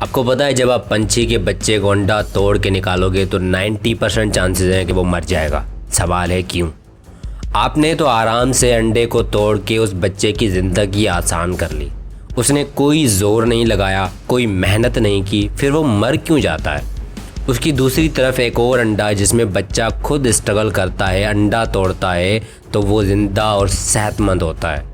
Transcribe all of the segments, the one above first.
आपको पता है जब आप पंछी के बच्चे को अंडा तोड़ के निकालोगे तो 90% चांसेस हैं कि वो मर जाएगा। सवाल है क्यों? आपने तो आराम से अंडे को तोड़ के उस बच्चे की ज़िंदगी आसान कर ली। उसने कोई ज़ोर नहीं लगाया, कोई मेहनत नहीं की, फिर वो मर क्यों जाता है? उसकी दूसरी तरफ एक और अंडा जिसमें बच्चा खुद स्ट्रगल करता है, अंडा तोड़ता है तो वो ज़िंदा और सेहतमंद होता है।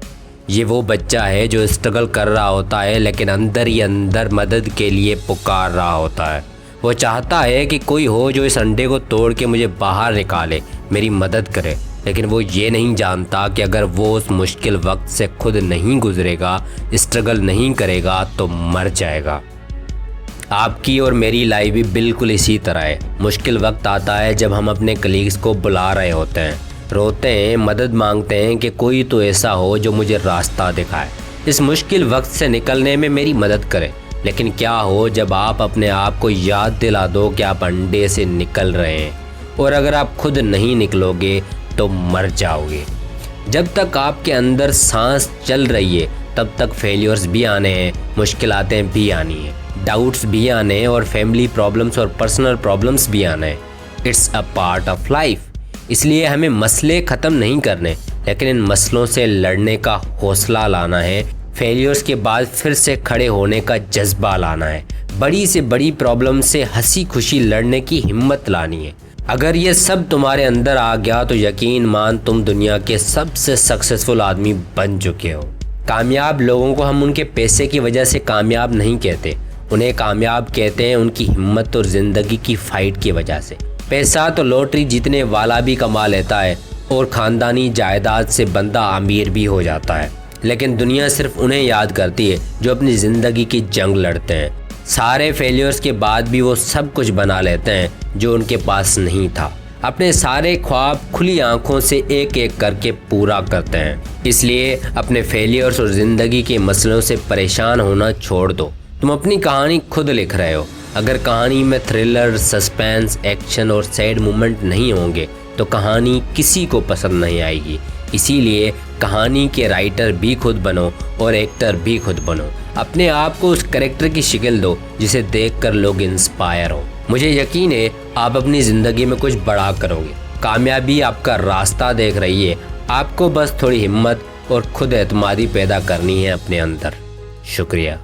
ये वो बच्चा है जो स्ट्रगल कर रहा होता है लेकिन अंदर ही अंदर मदद के लिए पुकार रहा होता है। वो चाहता है कि कोई हो जो इस अंडे को तोड़ के मुझे बाहर निकाले, मेरी मदद करे, लेकिन वो ये नहीं जानता कि अगर वो उस मुश्किल वक्त से खुद नहीं गुजरेगा, स्ट्रगल नहीं करेगा तो मर जाएगा। आपकी और मेरी लाइफ भी बिल्कुल इसी तरह है। मुश्किल वक्त आता है जब हम अपने कलीग्स को बुला रहे होते हैं, रोते हैं, मदद मांगते हैं कि कोई तो ऐसा हो जो मुझे रास्ता दिखाए, इस मुश्किल वक्त से निकलने में मेरी मदद करे। लेकिन क्या हो जब आप अपने आप को याद दिला दो कि आप अंडे से निकल रहे हैं और अगर आप खुद नहीं निकलोगे तो मर जाओगे। जब तक आपके अंदर सांस चल रही है तब तक फेलियर्स भी आने हैं, मुश्किलातें भी आनी हैं, डाउट्स भी आने हैं और फैमिली प्रॉब्लम्स और पर्सनल प्रॉब्लम्स भी आने हैं। It's a part of life. इसलिए हमें मसले ख़त्म नहीं करने, लेकिन इन मसलों से लड़ने का हौसला लाना है। फेलियर्स के बाद फिर से खड़े होने का जज्बा लाना है। बड़ी से बड़ी प्रॉब्लम से हंसी खुशी लड़ने की हिम्मत लानी है। अगर ये सब तुम्हारे अंदर आ गया तो यकीन मान तुम दुनिया के सबसे सक्सेसफुल आदमी बन चुके हो। कामयाब लोगों को हम उनके पैसे की वजह से कामयाब नहीं कहते, उन्हें कामयाब कहते हैं उनकी हिम्मत और ज़िंदगी की फ़ाइट की वजह से। पैसा तो लॉटरी जीतने वाला भी कमा लेता है और ख़ानदानी जायदाद से बंदा अमीर भी हो जाता है, लेकिन दुनिया सिर्फ उन्हें याद करती है जो अपनी ज़िंदगी की जंग लड़ते हैं। सारे फेलियर्स के बाद भी वो सब कुछ बना लेते हैं जो उनके पास नहीं था। अपने सारे ख्वाब खुली आंखों से एक एक करके पूरा करते हैं। इसलिए अपने फेलियर्स और ज़िंदगी के मसलों से परेशान होना छोड़ दो। तुम अपनी कहानी खुद लिख रहे हो। अगर कहानी में थ्रिलर, सस्पेंस, एक्शन और सैड मोमेंट नहीं होंगे तो कहानी किसी को पसंद नहीं आएगी। इसीलिए कहानी के राइटर भी खुद बनो और एक्टर भी खुद बनो। अपने आप को उस कैरेक्टर की शक्ल दो जिसे देखकर लोग इंस्पायर हो। मुझे यकीन है आप अपनी ज़िंदगी में कुछ बड़ा करोगे। कामयाबी आपका रास्ता देख रही है, आपको बस थोड़ी हिम्मत और खुद एतमादी पैदा करनी है अपने अंदर। शुक्रिया।